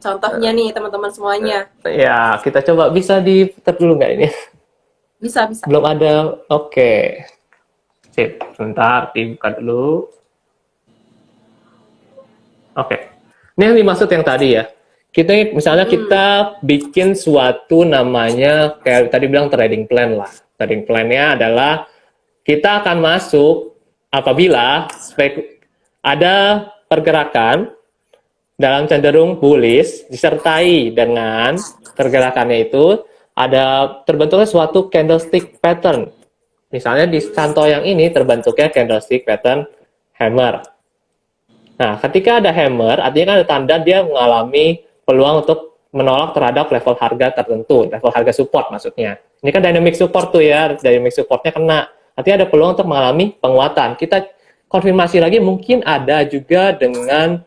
contohnya nih teman-teman semuanya. Ya, kita coba bisa diputar dulu nggak ini? Bisa, bisa. Belum ada. Oke. Sip, sebentar dibuka dulu. Oke. Ini yang dimaksud yang tadi ya. Kita misalnya Mm-mm. kita bikin suatu namanya kayak tadi bilang trading plan lah. Trading plan-nya adalah kita akan masuk apabila ada pergerakan dalam cenderung bullish disertai dengan pergerakannya itu ada terbentuknya suatu candlestick pattern. Misalnya di contoh yang ini terbentuknya candlestick pattern hammer. Nah, ketika ada hammer, artinya kan ada tanda dia mengalami peluang untuk menolak terhadap level harga tertentu, level harga support maksudnya. Ini kan dynamic support tuh ya, dynamic supportnya kena. Artinya ada peluang untuk mengalami penguatan. Kita konfirmasi lagi mungkin ada juga dengan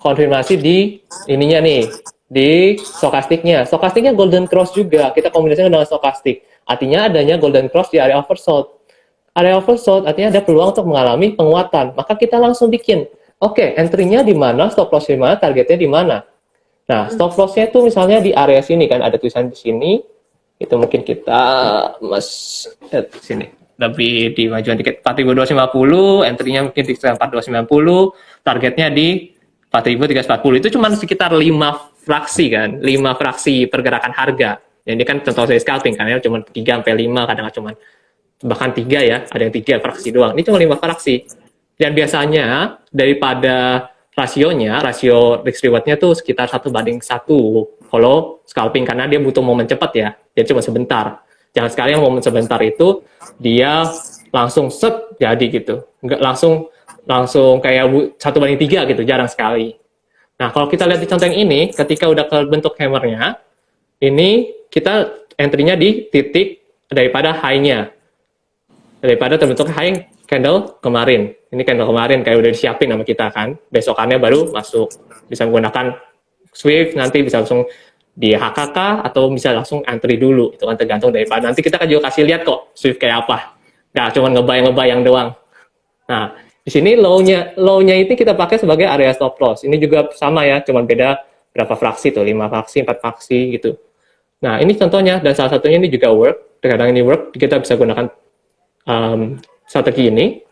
konfirmasi di ininya nih, di stokastiknya. Stokastiknya golden cross juga, kita kombinasikan dengan stokastik. Artinya adanya golden cross di area oversold. Area oversold artinya ada peluang untuk mengalami penguatan. Maka kita langsung bikin, oke, entry-nya di mana, stop loss di mana, targetnya di mana. Nah, stop loss-nya itu misalnya di area sini kan, ada tulisan di sini. Itu mungkin kita di sini. Lebih dimajuan dikit 4250, entry-nya mungkin di 4290, targetnya di 4340. Itu cuma sekitar 5 fraksi kan, 5 fraksi pergerakan harga. Ini kan contoh saya scalping kan ya, cuma 3 sampai 5, kadang cuma bahkan 3 ya, ada yang 3 fraksi doang. Ini cuma 5 fraksi. Dan biasanya daripada rasionya, rasio risk reward-nya tuh sekitar 1:1 kalau scalping, karena dia butuh momen cepat ya, dia cuma sebentar. Jangan sekali yang momen sebentar itu dia langsung set jadi gitu, nggak langsung langsung kayak 1:3 gitu, jarang sekali. Nah, kalau kita lihat di contoh yang ini, ketika udah kebentuk hammernya, ini kita entry-nya di titik daripada high-nya, daripada terbentuk high candle kemarin. Ini candle kemarin kayak udah disiapin sama kita kan, besokannya baru masuk. Bisa menggunakan Swift, nanti bisa langsung di HKK atau bisa langsung entry dulu. Itu kan tergantung daripada. Nanti kita kan juga kasih lihat kok Swift kayak apa. Nggak cuma ngebayang-ngebayang doang. Nah, di sini low-nya itu kita pakai sebagai area stop loss. Ini juga sama ya, cuma beda berapa fraksi tuh, 5 fraksi, 4 fraksi gitu. Nah, ini contohnya, dan salah satunya ini juga work. Terkadang ini work, kita bisa gunakan strategi ini.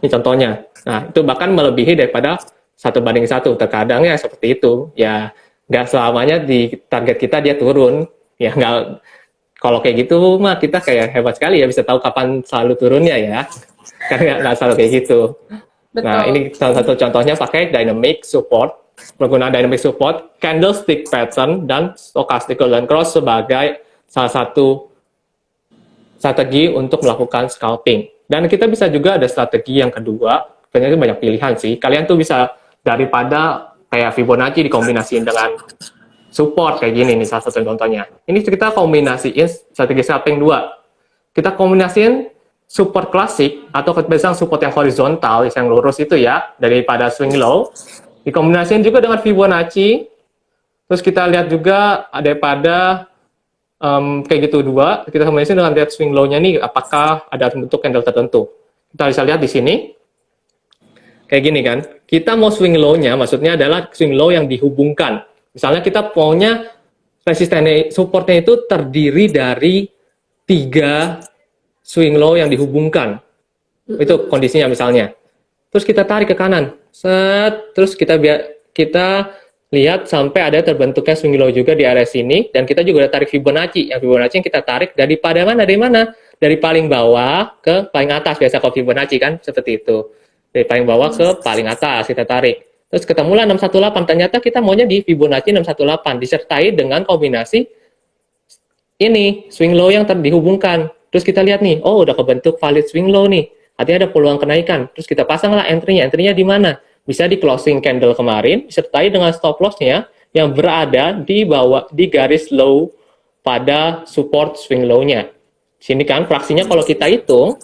Ini contohnya. Nah, itu bahkan melebihi daripada 1:1. Terkadang ya seperti itu. Ya, nggak selamanya di target kita dia turun. Ya, nggak, kalau kayak gitu mah kita kayak hebat sekali ya, bisa tahu kapan selalu turunnya ya. Karena nggak selalu kayak gitu. Nah, Betul. ini salah satu contohnya pakai dynamic support. Menggunakan dynamic support, candlestick pattern, dan stochastic golden cross sebagai salah satu strategi untuk melakukan scalping. Dan kita bisa juga ada strategi yang kedua, ternyata banyak pilihan sih. Kalian tuh bisa daripada kayak Fibonacci dikombinasiin dengan support kayak gini nih, salah satu contohnya. Ini kita kombinasiin strategi scalping dua. Kita kombinasiin support klasik atau biasanya support yang horizontal, yang lurus itu ya, daripada swing low. Dikombinasiin juga dengan Fibonacci. Terus kita lihat juga daripada kayak gitu dua, kita kombinasi dengan lihat swing low-nya nih, apakah ada bentuk candle tertentu. Kita bisa lihat di sini, kayak gini kan, kita mau swing low-nya, maksudnya adalah swing low yang dihubungkan. Misalnya kita maunya resistennya, supportnya itu terdiri dari 3 swing low yang dihubungkan. Itu kondisinya misalnya. Terus kita tarik ke kanan, set, terus kita lihat sampai ada terbentuknya swing low juga di area sini, dan kita juga udah tarik Fibonacci. Yang Fibonacci yang kita tarik daripada mana? Dari mana? Dari paling bawah ke paling atas. Biasa kalau Fibonacci kan seperti itu. Dari paling bawah ke paling atas kita tarik. Terus ketemulah 618. Ternyata kita maunya di Fibonacci 618 disertai dengan kombinasi ini swing low yang dihubungkan. Terus kita lihat nih, oh udah kebentuk valid swing low nih. Artinya ada peluang kenaikan. Terus kita pasanglah entry-nya. Entry-nya di mana? Bisa di closing candle kemarin, disertai dengan stop loss-nya yang berada di bawah, di garis low pada support swing low-nya. Sini kan fraksinya kalau kita hitung,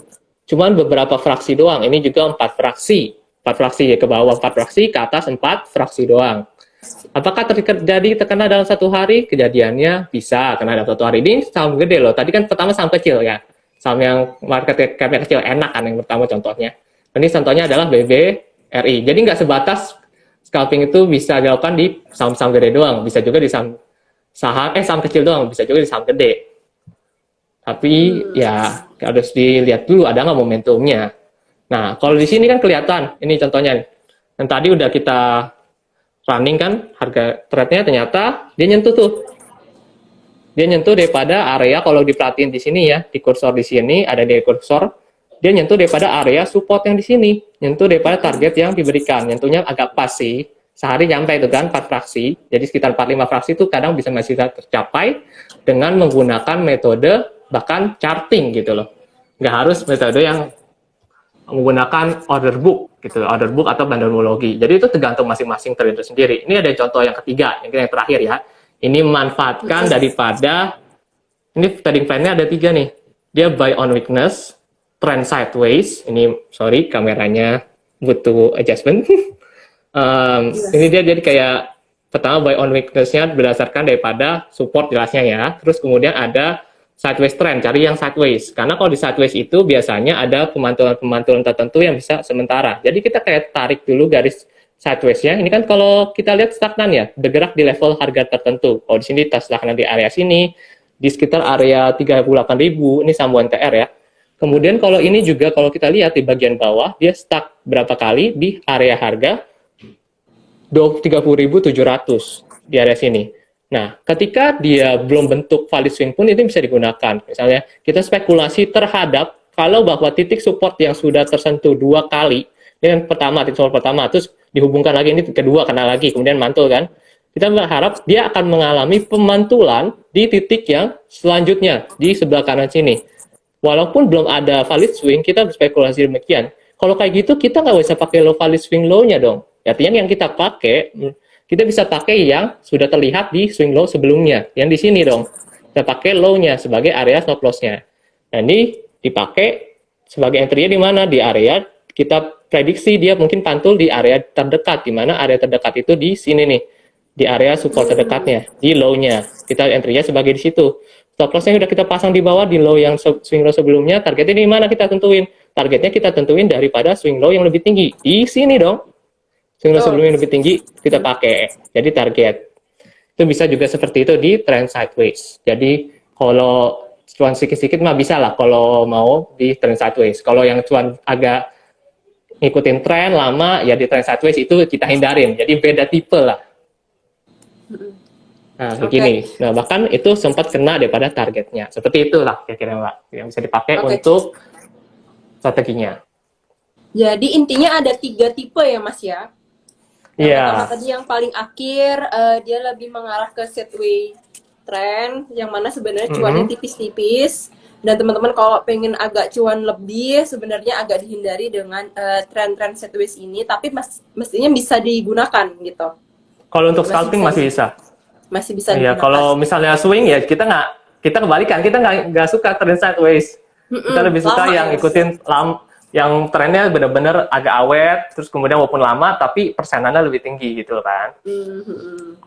cuman beberapa fraksi doang. Ini juga 4 fraksi. 4 fraksi ya, ke bawah 4 fraksi, ke atas 4 fraksi doang. Apakah terjadi terkena dalam satu hari? Kejadiannya bisa kena dalam satu hari. Ini saham gede loh. Tadi kan pertama saham kecil ya. Saham yang market cap-nya kecil, enak kan yang pertama contohnya. Ini contohnya adalah BBRI. Jadi nggak sebatas scalping itu bisa dilakukan di saham-saham gede doang, bisa juga di saham kecil doang, bisa juga di saham gede. Tapi ya harus dilihat dulu ada nggak momentumnya. Nah, kalau di sini kan kelihatan, ini contohnya. Yang tadi udah kita running kan, harga trade-nya ternyata dia nyentuh tuh. Dia nyentuh daripada area, kalau diperhatiin di sini ya, di kursor di sini, ada di kursor, dia nyentuh daripada area support yang di sini. Nyentuh daripada target yang diberikan. Nyentuhnya agak pas sih. Sehari nyampe itu kan 4 fraksi, jadi sekitar 45 fraksi itu kadang bisa masih tercapai dengan menggunakan metode bahkan charting gitu loh. Nggak harus metode yang menggunakan order book gitu, order book atau banderologi. Jadi itu tergantung masing-masing trader sendiri. Ini ada contoh yang ketiga, yang terakhir ya. Ini memanfaatkan daripada, ini trading plan-nya ada 3 nih. Dia buy on weakness, trend sideways. Ini sorry kameranya butuh adjustment. Ini dia jadi kayak pertama buy on weakness-nya berdasarkan daripada support jelasnya ya. Terus kemudian ada sideways trend, cari yang sideways. Karena kalau di sideways itu biasanya ada pemantulan-pemantulan tertentu yang bisa sementara. Jadi kita kayak tarik dulu garis sideways-nya. Ini kan kalau kita lihat stagnan ya, bergerak di level harga tertentu. Kalau di sini stagnan di area sini, di sekitar area 38.000, ini sambungan TR ya. Kemudian kalau ini juga kalau kita lihat di bagian bawah, dia stuck berapa kali di area harga 30.700 di area sini. Nah, ketika dia belum bentuk valid swing pun itu bisa digunakan. Misalnya, kita spekulasi terhadap kalau bahwa titik support yang sudah tersentuh 2 kali, ini yang pertama, titik support pertama, terus dihubungkan lagi, ini kedua, kena lagi, kemudian mantul kan. Kita berharap dia akan mengalami pemantulan di titik yang selanjutnya, di sebelah kanan sini. Walaupun belum ada valid swing, kita berspekulasi demikian. Kalau kayak gitu, kita nggak bisa pakai low valid swing low-nya dong. Artinya yang kita pakai, kita bisa pakai yang sudah terlihat di swing low sebelumnya. Yang di sini dong. Kita pakai low-nya sebagai area stop loss-nya. Nah, ini dipakai sebagai entry-nya di mana? Di area kita prediksi dia mungkin pantul di area terdekat. Di mana area terdekat itu di sini nih. Di area support terdekatnya. Di low-nya. Kita entry-nya sebagai di situ. Stop loss-nya sudah kita pasang di bawah di low yang swing low sebelumnya. Targetnya di mana kita tentuin? Targetnya kita tentuin daripada swing low yang lebih tinggi. Di sini dong. Swing low sebelumnya lebih tinggi, kita pakai. Jadi target. Itu bisa juga seperti itu di trend sideways. Jadi kalau cuan sedikit-sedikit mah bisa lah kalau mau di trend sideways. Kalau yang cuan agak ngikutin tren lama, ya di trend sideways itu kita hindarin. Jadi beda tipe lah. Nah, begini. Nah, bahkan itu sempat kena daripada targetnya. Seperti itulah kira-kira Mbak. Yang bisa dipakai untuk strateginya. Jadi intinya ada 3 tipe ya Mas ya? Yang pertama tadi yang paling akhir, dia lebih mengarah ke sideways trend, yang mana sebenarnya cuannya tipis-tipis. Dan teman-teman kalau pengen agak cuan lebih, sebenarnya agak dihindari dengan tren-tren sideways ini, tapi mestinya bisa digunakan gitu. Kalau untuk scalping masih bisa. Masih bisa digunakan. Iya, kalau misalnya swing ya kita kebalikan, kita nggak suka trend sideways. Kita lebih suka yang ikutin yang trennya benar-benar agak awet, terus kemudian walaupun lama tapi persenannya lebih tinggi gitu kan.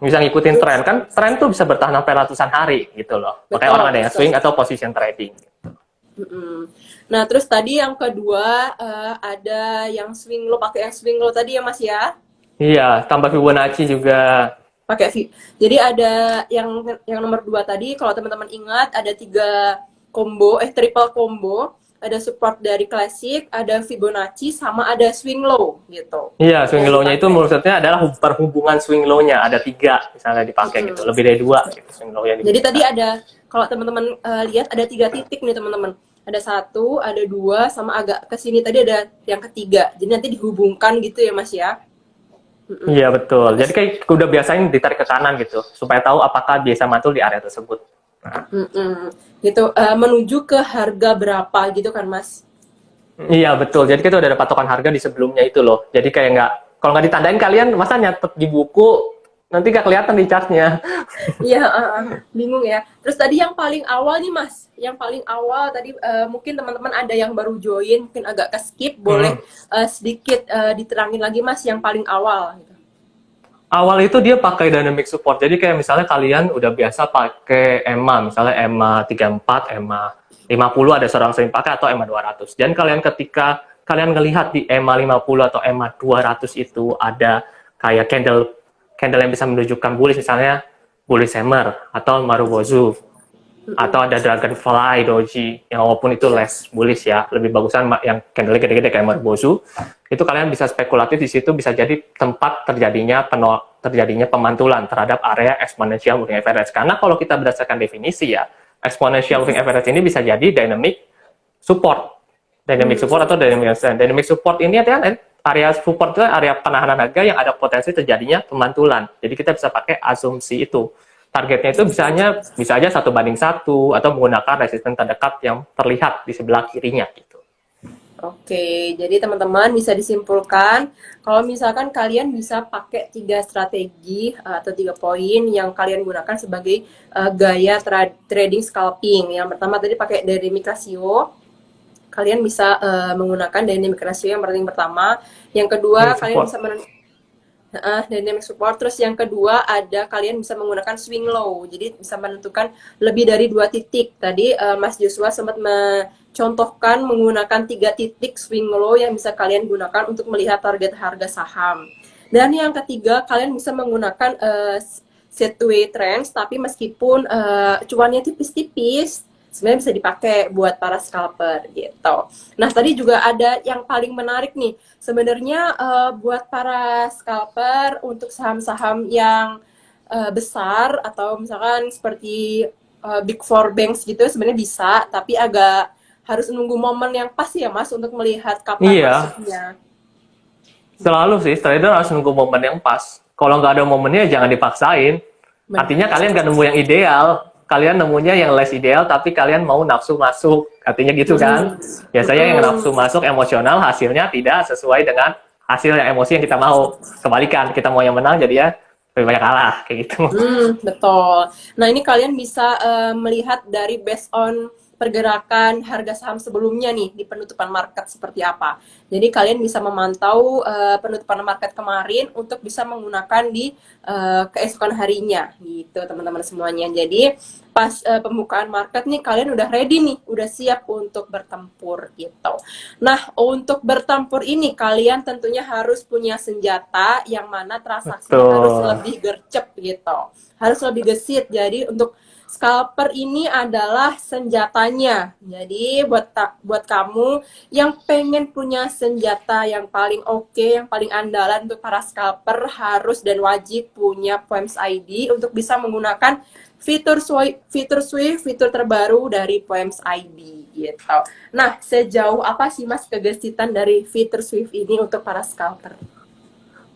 Bisa ngikutin tren kan, tren tuh bisa bertahan sampai ratusan hari gitu loh. Makanya orang ada yang swing atau position trading. Nah terus tadi yang kedua ada yang swing low, pakai yang swing low tadi ya Mas ya? Iya, tambah Fibonacci juga. Pakai jadi ada yang nomor 2 tadi, kalau teman-teman ingat ada 3 combo, triple combo. Ada support dari klasik, ada Fibonacci, sama ada swing low gitu. Iya, swing low-nya itu maksudnya adalah perhubungan swing low-nya. Ada 3 misalnya dipakai gitu, lebih dari 2 gitu swing low-nya. Jadi tadi ada, kalau teman-teman lihat ada 3 titik nih teman-teman. Ada 1, ada 2, sama agak ke sini tadi ada yang ketiga. Jadi nanti dihubungkan gitu ya Mas ya? Iya betul. Jadi kayak udah biasain ditarik ke kanan gitu, supaya tahu apakah biasa mantul di area tersebut. Gitu menuju ke harga berapa gitu kan Mas? Iya betul. Jadi kita udah ada patokan harga di sebelumnya itu loh. Jadi kayak kalau nggak ditandain kalian masa nyatet di buku nanti nggak kelihatan di chartnya. Iya, bingung ya. Terus tadi yang paling awal nih Mas, yang paling awal tadi mungkin teman-teman ada yang baru join, mungkin agak ke skip, boleh sedikit diterangin lagi Mas yang paling awal. Gitu. Awal itu dia pakai dynamic support. Jadi kayak misalnya kalian udah biasa pakai EMA, misalnya EMA 34, EMA 50 ada seorang sering pakai atau EMA 200. Dan ketika kalian ngelihat di EMA 50 atau EMA 200 itu ada kayak candle yang bisa menunjukkan bullish, misalnya bullish hammer atau marubozu, atau ada dragonfly doji yang walaupun itu less bullish ya, lebih bagusan yang candle gede-gede kayak marubozu. Itu kalian bisa spekulatif di situ, bisa jadi tempat terjadinya pemantulan terhadap area exponential moving average. Karena kalau kita berdasarkan definisi ya, exponential moving average ini bisa jadi dynamic support atau dynamic resistance. Dynamic support ini adalah area support itu area penahanan harga yang ada potensi terjadinya pemantulan. Jadi kita bisa pakai asumsi itu. Targetnya itu bisa aja 1:1 atau menggunakan resisten terdekat yang terlihat di sebelah kirinya gitu. Oke, jadi teman-teman bisa disimpulkan kalau misalkan kalian bisa pakai 3 strategi atau 3 poin yang kalian gunakan sebagai gaya trading scalping. Yang pertama tadi pakai dynamic ratio. Kalian bisa menggunakan dynamic ratio yang paling pertama. Yang kedua, kalian bisa dynamic support. Terus yang kedua ada kalian bisa menggunakan swing low. Jadi bisa menentukan lebih dari 2 titik. Tadi Mas Joshua sempat mencontohkan menggunakan 3 titik swing low yang bisa kalian gunakan untuk melihat target harga saham. Dan yang ketiga, kalian bisa menggunakan sideways trends, tapi meskipun cuannya tipis-tipis, sebenarnya bisa dipakai buat para scalper gitu. Nah, tadi juga ada yang paling menarik nih. Sebenarnya buat para scalper untuk saham-saham yang besar atau misalkan seperti Big Four banks gitu sebenarnya bisa, tapi agak harus nunggu momen yang pas ya Mas untuk melihat kapan masuknya. Selalu sih, trader harus nunggu momen yang pas. Kalau nggak ada momennya jangan dipaksain. Artinya kalian nggak nemu yang ideal. Kalian nemunya yang less ideal, tapi kalian mau nafsu masuk. Artinya gitu kan. Biasanya yang nafsu masuk emosional, hasilnya tidak sesuai dengan hasil yang emosi yang kita mau. Kebalikan, kita mau yang menang, jadi ya lebih banyak kalah. Kayak gitu. Betul. Nah, ini kalian bisa melihat dari based on pergerakan harga saham sebelumnya nih di penutupan market seperti apa. Jadi kalian bisa memantau penutupan market kemarin untuk bisa menggunakan di keesokan harinya gitu teman-teman semuanya. Jadi pas pembukaan market nih kalian udah ready nih, udah siap untuk bertempur gitu. Nah, untuk bertempur ini kalian tentunya harus punya senjata yang mana transaksinya harus lebih gercep gitu. Harus lebih gesit. Jadi untuk scalper ini adalah senjatanya. Jadi buat kamu yang pengen punya senjata yang paling oke, yang paling andalan untuk para scalper harus dan wajib punya Poems ID untuk bisa menggunakan fitur Swift, fitur terbaru dari Poems ID gitu. Nah, sejauh apa sih Mas kegesitan dari fitur Swift ini untuk para scalper?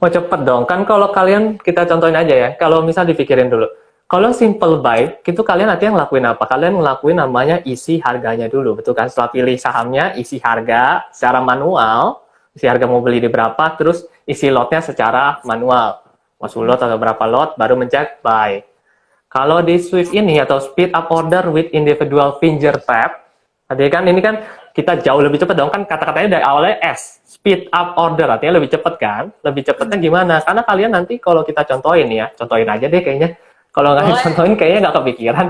Oh cepet dong, kan kalau kalian, kita contohin aja ya, kalau misal dipikirin dulu. Kalau simple buy, itu kalian nanti yang ngelakuin apa? Kalian ngelakuin namanya isi harganya dulu, betul kan? Setelah pilih sahamnya, isi harga secara manual, isi harga mau beli di berapa, terus isi lotnya secara manual. Mau 10 lot atau berapa lot, baru mencet buy. Kalau di Swift ini, atau speed up order with individual finger tap, artinya kan ini kan kita jauh lebih cepat dong, kan kata-katanya dari awalnya S, speed up order, artinya lebih cepat kan? Lebih cepatnya gimana? Karena kalian nanti kalau kita contohin ya, contohin aja deh kayaknya. Kalau nggak dicontohin kayaknya nggak kepikiran.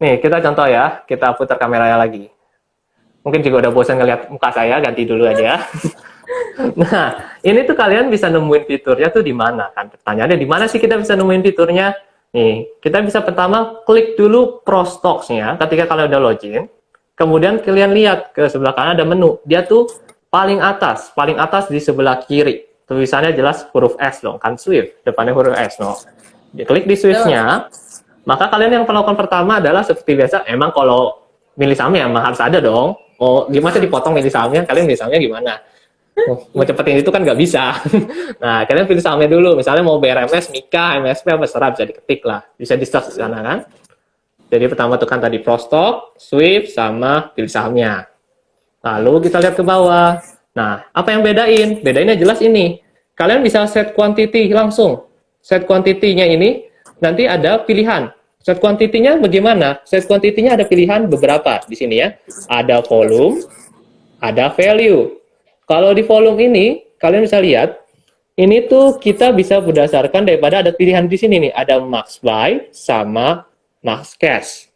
Nih, kita contoh ya. Kita putar kameranya lagi. Mungkin juga udah bosan ngeliat muka saya, ganti dulu aja. Nah, ini tuh kalian bisa nemuin fiturnya tuh di mana kan? Pertanyaannya di mana sih kita bisa nemuin fiturnya? Nih, kita bisa pertama klik dulu Pro Stocks-nya ketika kalian udah login. Kemudian kalian lihat ke sebelah kanan ada menu. Dia tuh paling atas di sebelah kiri. Tulisannya jelas huruf S dong, kan Swift. Depannya huruf S, no. Klik di Swift-nya, maka kalian yang melakukan pertama adalah seperti biasa, emang kalau milih sahamnya emang harus ada dong. Oh, gimana sih dipotong milih sahamnya? Kalian milih sahamnya gimana? Mau cepetin itu kan nggak bisa. Nah, kalian pilih sahamnya dulu. Misalnya mau BRMS, Mika, MSP, apa serap, bisa diketik lah. Bisa di-search di sana kan. Jadi pertama tuh kan tadi Prostock, Swift, sama pilih sahamnya. Lalu kita lihat ke bawah. Nah, apa yang bedain? Bedainnya jelas ini. Kalian bisa set quantity langsung. Set quantity-nya ini nanti ada pilihan. Set quantity-nya bagaimana? Set quantity-nya ada pilihan beberapa di sini ya. Ada volume, ada value. Kalau di volume ini, kalian bisa lihat, ini tuh kita bisa berdasarkan daripada ada pilihan di sini nih. Ada max buy sama max cash.